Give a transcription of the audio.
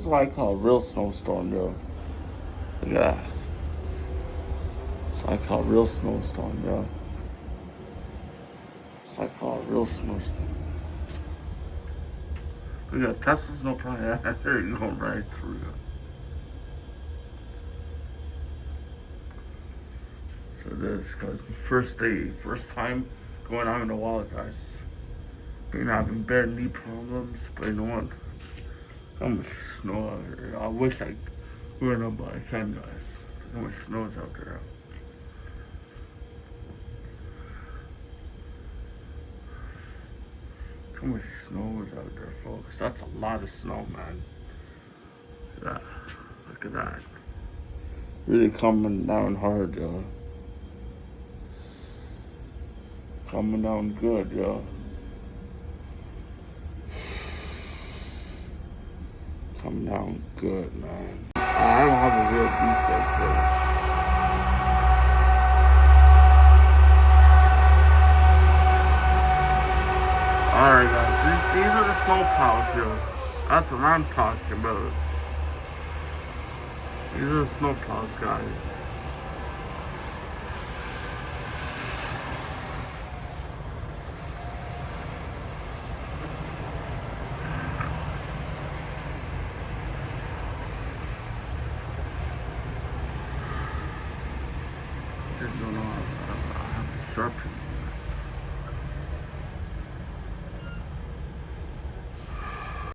That's what I call a real snowstorm, yo. Look at that. That's what I call a real snowstorm, yo. That's what I call a real snowstorm. Look at Tesla's no problem. Yeah, there you go, right through you. So this, cause first time going out in the wild, guys. Been having bare knee problems, but you know what? How much snow out here. I wish I went up, but I can't, guys. How much snow is out there. How much snow is out there, folks? That's a lot of snow, man. Yeah, look at that. Really coming down hard, yo. Coming down good, yo. Coming down good, man. I don't have a real beast guys, so. Alright, guys, these are the snow plows, yo. That's what I'm talking about. These are the snow plows, guys. Just don't know how to sharpen